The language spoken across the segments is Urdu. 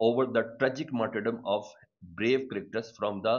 over the tragic martyrdom of brave cricketers from the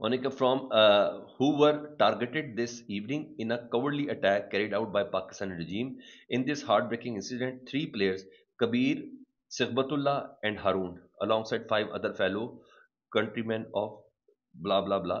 Onika from who were targeted this evening in a cowardly attack carried out by Pakistan regime. In this heartbreaking incident, three players, Kabir, Sighbatullah and Haroon, alongside five other fellow countrymen of blah blah blah,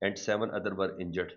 and seven other were injured.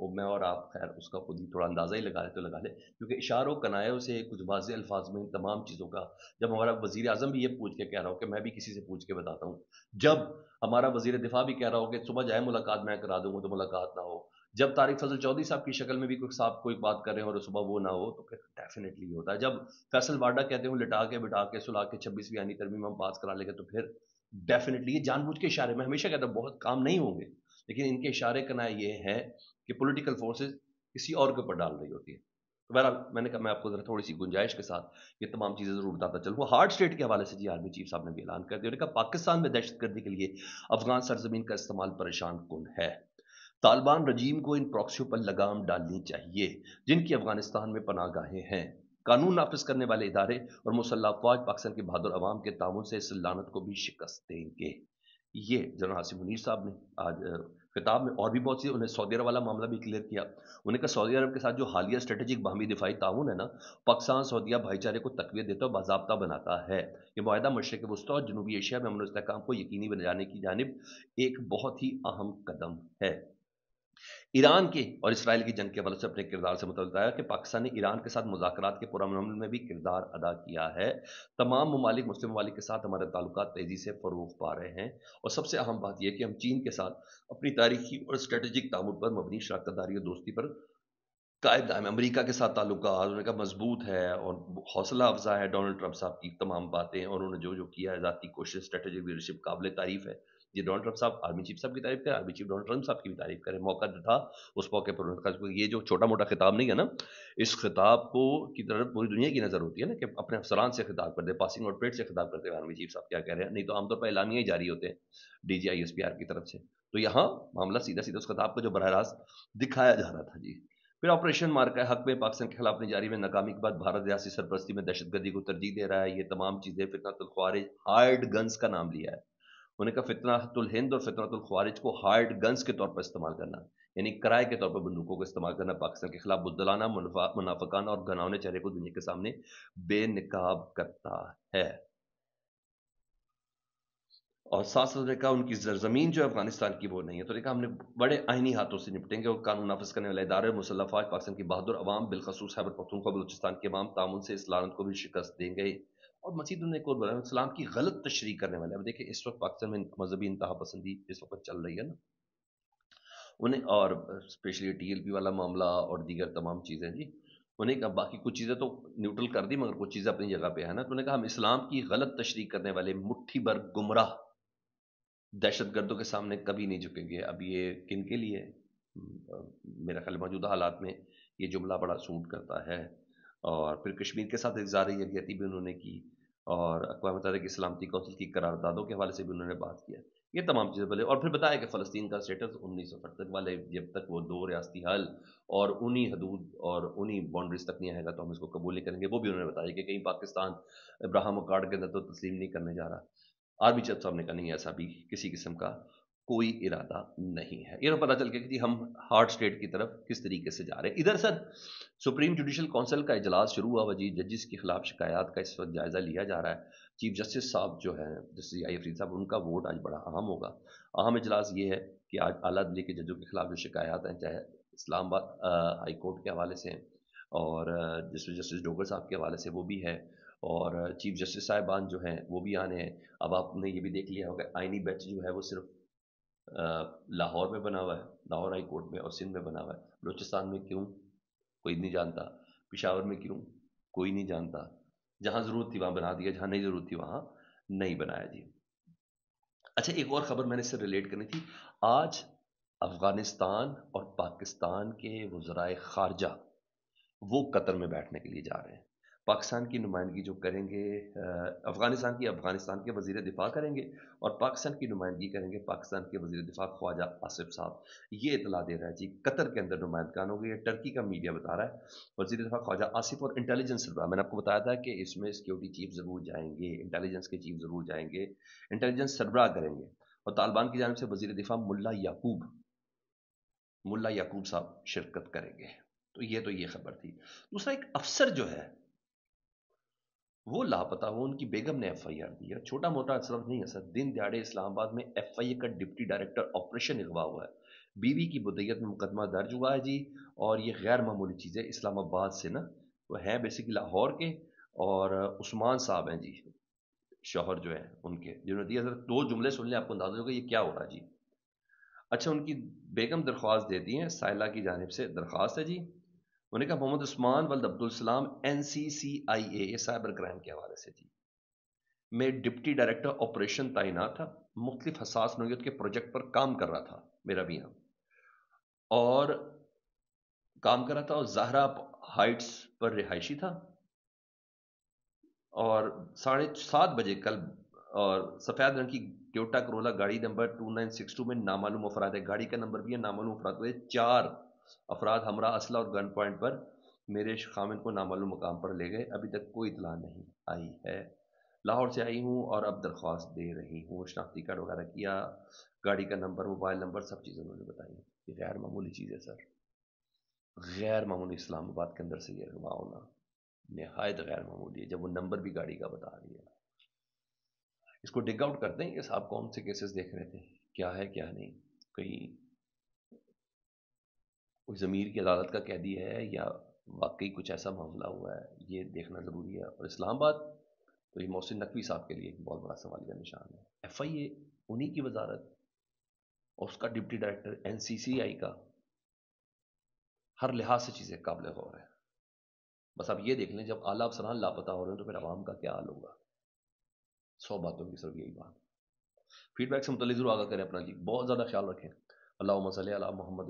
وہ میں اور آپ خیر اس کا خود ہی تھوڑا اندازہ ہی لگا لے تو لگا لے، کیونکہ اشاروں کنایوں سے کچھ واضح الفاظ میں ان تمام چیزوں کا، جب ہمارا وزیر اعظم بھی یہ پوچھ کے کہہ رہا ہو کہ میں بھی کسی سے پوچھ کے بتاتا ہوں، جب ہمارا وزیر دفاع بھی کہہ رہا ہو کہ صبح جائے ملاقات میں کرا دوں گا تو ملاقات نہ ہو، جب طارق فضل چودھری صاحب کی شکل میں بھی کوئی صاحب کوئی بات کر رہے ہیں اور صبح وہ نہ ہو، تو پھر ڈیفینیٹلی ہوتا ہے. جب فیصل واڈا کہتے ہیں لٹا کے بٹا کے سلا کے 26ویں آئینی ترمیم ہم پاس کرا لیں گے، تو پھر ڈیفینیٹلی یہ جان بوجھ کے اشارے، میں ہمیشہ کہتا ہوں بہت کام نہیں ہوں گے، لیکن ان کے اشارے کا نام یہ ہے کہ پولیٹیکل فورسز کسی اور کے اوپر ڈال رہی ہوتی ہے. تو بہرحال میں نے کہا میں آپ کو ذرا تھوڑی سی گنجائش کے ساتھ یہ تمام چیزیں ضرور بتاتا چلوں. ہارڈ اسٹیٹ کے حوالے سے جی آرمی چیف صاحب نے بھی اعلان کر دیا، انہوں نے کہا پاکستان میں دہشت گردی کے لیے افغان سرزمین کا استعمال پریشان کن ہے. طالبان رجیم کو ان پراکسیوں پر لگام ڈالنی چاہیے جن کی افغانستان میں پناہ گاہیں ہیں. قانون نافذ کرنے والے ادارے اور مسلح افواج پاکستان کے بہادر عوام کے تعاون سے اس لعنت کو بھی شکست دیں گے. یہ جنرل عاصم منیر صاحب نے آج خطاب میں، اور بھی بہت سی، انہیں سعودی عرب والا معاملہ بھی کلیئر کیا. انہوں نے کہا سعودی عرب کے ساتھ جو حالیہ اسٹریٹجک باہمی دفاعی تعاون ہے نا، پاکستان سعودیہ بھائی چارے کو تقویت دیتا اور باضابطہ بناتا ہے. یہ معاہدہ مشرق وسطیٰ اور جنوبی ایشیا میں امن و استحکام کو یقینی بنانے کی جانب ایک بہت ہی اہم قدم ہے. ایران کے اور اسرائیل کی جنگ کے حوالے سے اپنے کردار سے متعلق بتایا کہ پاکستان نے ایران کے ساتھ مذاکرات کے پرامن میں بھی کردار ادا کیا ہے. تمام مسلم ممالک کے ساتھ ہمارے تعلقات تیزی سے فروغ پا رہے ہیں، اور سب سے اہم بات یہ کہ ہم چین کے ساتھ اپنی تاریخی اور اسٹریٹجک تعاون پر مبنی شراکت داری اور دوستی پر قائم دائم. امریکہ کے ساتھ تعلقات انہوں نے کہا مضبوط ہے اور حوصلہ افزا ہے. ڈونلڈ ٹرمپ صاحب کی تمام باتیں اور انہوں نے جو کیا ہے، ذاتی کوشش، اسٹریٹجک لیڈرشپ قابل تعریف ہے. یہ ڈونلڈ ٹرمپ صاحب آرمی چیف صاحب کی تعریف کریں، آرمی چیف ڈونلڈ ٹرمپ صاحب کی بھی تعریف کریں. موقع تھا اس موقع پر انہوں نے کہا یہ جو چھوٹا موٹا خطاب نہیں ہے نا، اس خطاب کو کی طرف پوری دنیا کی نظر ہوتی ہے نا کہ اپنے افسران سے خطاب کرتے، پاسنگ آؤٹ پیڈ سے خطاب کرتے ہیں آرمی چیف صاحب کیا کہہ رہے ہیں، نہیں تو عام طور پر اعلامیہ ہی جاری ہوتے ہیں D G I S P R کی طرف سے. تو یہاں معاملہ سیدھا سیدھا اس خطاب کو جو براہ راست دکھایا جا رہا تھا. جی پھر آپریشن مارکا حق میں پاکستان کے خلاف اپنی جاری میں ناکامی کے بعد بھارت ریاستی سرپرستی میں دہشت گردی کو ترجیح دے رہا ہے. یہ تمام چیزیں فتنۃ الخوارج ہارڈ گنز کا نام لیا ہے. انہوں نے کہا فتنۃ الہند اور فتنۃ الخوارج کو ہارڈ گنز کے طور پر استعمال کرنا، یعنی کرائے کے طور پر بندوقوں کو استعمال کرنا، پاکستان کے خلاف بزدلانہ، منافقانہ اور گھناؤنے چہرے کو دنیا کے سامنے بے نقاب کرتا ہے. اور ساتھ ساتھ نے کہا ان کی زمین جو ہے افغانستان کی وہ نہیں ہے. تو نے کہا ہم نے بڑے آئینی ہاتھوں سے نپٹیں گے اور قانون نافذ کرنے والے ادارے مسلح افواج پاکستان کی بہادر عوام بالخصوص خیبر پختونخوا بلوچستان کے عوام تعاون سے اس لعنت کو بھی شکست دیں گے. اور مزید انہوں نے ایک اور بولا اسلام کی غلط تشریح کرنے والے. اب دیکھیں اس وقت پاکستان میں مذہبی انتہا پسندی اس وقت چل رہی ہے نا، انہیں اور اسپیشلی ٹی ایل پی والا معاملہ اور دیگر تمام چیزیں، جی انہیں کہا باقی کچھ چیزیں تو نیوٹرل کر دی مگر کچھ چیزیں اپنی جگہ پہ ہے نا. تو انہوں نے کہا ہم اسلام کی غلط تشریح کرنے والے مٹھی بھر گمراہ دہشت گردوں کے سامنے کبھی نہیں جھکیں گے. اب یہ کن کے لیے؟ میرا خیال موجودہ حالات میں یہ جملہ بڑا سوٹ کرتا ہے. اور پھر کشمیر کے ساتھ اظہار یکجہتی بھی انہوں نے کی، اور اقوام متحدہ کی سلامتی کونسل کی قراردادوں کے حوالے سے بھی انہوں نے بات کیا. یہ تمام چیزیں بولے، اور پھر بتایا کہ فلسطین کا اسٹیٹس 1967 والے جب تک وہ دو ریاستی حل اور انہی حدود اور انہی باؤنڈریز تک نہیں آئے گا تو ہم اس کو قبول نہیں کریں گے. وہ بھی انہوں نے بتایا کہ کہیں پاکستان ابراہم اکارڈ کے اندر تو تسلیم نہیں کرنے جا رہا. آرمی چیف صاحب نے کہا نہیں ایسا بھی کسی قسم کا کوئی ارادہ نہیں ہے. یہ تو پتہ چل گیا کہ جی ہم ہارڈ اسٹیٹ کی طرف کس طریقے سے جا رہے ہیں. ادھر سر سپریم جوڈیشل کونسل کا اجلاس شروع ہوا، وجی ججز کے خلاف شکایات کا اس وقت جائزہ لیا جا رہا ہے. چیف جسٹس صاحب جو ہیں جسٹس آئی فرید صاحب، ان کا ووٹ آج بڑا اہم ہوگا. اہم اجلاس یہ ہے کہ آج اعلیٰ عدلیہ کے ججوں کے خلاف جو شکایات ہیں، چاہے اسلام آباد ہائی کورٹ کے حوالے سے ہیں اور جسٹس ڈوگر صاحب کے حوالے سے وہ بھی ہے، اور چیف جسٹس صاحبان جو ہیں وہ بھی آنے ہیں. اب آپ نے یہ بھی دیکھ لیا ہوگا آئینی بینچ جو ہے وہ صرف لاہور میں بنا ہوا ہے، لاہور ہائی کورٹ میں، اور سندھ میں بنا ہوا ہے. بلوچستان میں کیوں کوئی نہیں جانتا، پشاور میں کیوں کوئی نہیں جانتا. جہاں ضرورت تھی وہاں بنا دیا، جہاں نہیں ضرورت تھی وہاں نہیں بنایا. جی اچھا ایک اور خبر میں نے اس سے ریلیٹ کرنی تھی. آج افغانستان اور پاکستان کے وزرائے خارجہ وہ قطر میں بیٹھنے کے لیے جا رہے ہیں. پاکستان کی نمائندگی جو کریں گے افغانستان کے وزیر دفاع کریں گے، اور پاکستان کی نمائندگی کریں گے پاکستان کے وزیر دفاع خواجہ آصف صاحب. یہ اطلاع دے رہا ہے جی قطر کے اندر نمائندگان ہو گئی. ٹرکی کا میڈیا بتا رہا ہے وزیر دفاع خواجہ آصف اور انٹیلیجنس سربراہ، میں نے آپ کو بتایا تھا کہ اس میں سیکیورٹی چیف ضرور جائیں گے، انٹیلیجنس کے چیف ضرور جائیں گے، انٹیلیجنس سربراہ کریں گے. اور طالبان کی جانب سے وزیر دفاع ملا یعقوب صاحب شرکت کریں گے. تو یہ خبر تھی. دوسرا ایک افسر جو ہے وہ لاپتہ ہو، ان کی بیگم نے ایف آئی آر دی ہے. چھوٹا موٹا صرف نہیں ہے سر، دن دیہڑے اسلام آباد میں ایف آئی اے کا ڈپٹی ڈائریکٹر آپریشن اغوا ہوا ہے. بیوی کی بدعیت میں مقدمہ درج ہوا ہے جی، اور یہ غیر معمولی چیز ہے، اسلام آباد سے نا، وہ ہیں بیسیکلی لاہور کے، اور عثمان صاحب ہیں جی، شوہر جو ہیں ان کے، جنہوں نے دیا، ذرا دو جملے سن لیں آپ کو اندازہ ہوگا یہ کیا ہو رہا ہے جی۔ اچھا، ان کی بیگم درخواست دیتی ہیں، سائلہ کی جانب سے درخواست ہے جی، انہوں نے کہا محمد عثمان ولد عبدالسلام NCCIA، یہ سائبر کرائم کے حوالے سے جی، میں ڈپٹی ڈائریکٹر آپریشن تعینات تھا، مختلف حساس نوعیت کے پروجیکٹ پر کام کر رہا تھا میرا بھی یہاں، اور کام کر رہا تھا، اور زہرا ہائٹس پر رہائشی تھا، اور 7:30 بجے کل، اور سفید رنگ کی ٹویوٹا کرولا گاڑی نمبر 2962 میں نامعلوم افراد ہے، گاڑی کا نمبر بھی ہے نامعلوم افراد کو، 4 افراد ہمراہ اسلحہ اور گن پوائنٹ پر میرے خامن کو نامعلوم مقام پر لے گئے، ابھی تک کوئی اطلاع نہیں آئی ہے، لاہور سے آئی ہوں اور اب درخواست دے رہی ہوں، شناختی کارڈ وغیرہ کیا، گاڑی کا نمبر، موبائل نمبر، سب چیزیں انہوں نے بتائی، یہ غیر معمولی چیز ہے سر، غیر معمولی، اسلام آباد کے اندر سے یہ اغوا ہونا نہایت غیر معمولی ہے، جب وہ نمبر بھی گاڑی کا بتا رہی ہے۔ اس کو ڈگ آؤٹ کرتے ہیں کہ صاحب کون سے کیسز دیکھ رہے تھے، کیا ہے کیا نہیں، کہیں کوئی ضمیر کی عدالت کا قیدی ہے یا واقعی کچھ ایسا معاملہ ہوا ہے، یہ دیکھنا ضروری ہے، اور اسلام آباد تو یہ محسن نقوی صاحب کے لیے ایک بہت بڑا سوال کا نشان ہے، FIA انہی کی وزارت، اور اس کا ڈپٹی ڈائریکٹر NCCI کا، ہر لحاظ سے چیزیں قابل غور ہیں، بس آپ یہ دیکھ لیں جب اعلیٰ افسران لاپتہ ہو رہے ہیں تو پھر عوام کا کیا حال ہوگا، 100 باتوں کی صرف یہی بات، فیڈ بیک سے متعلق ضرور آگاہ کریں اپنا جی، بہت زیادہ خیال رکھیں، اللہم صلی علی محمد۔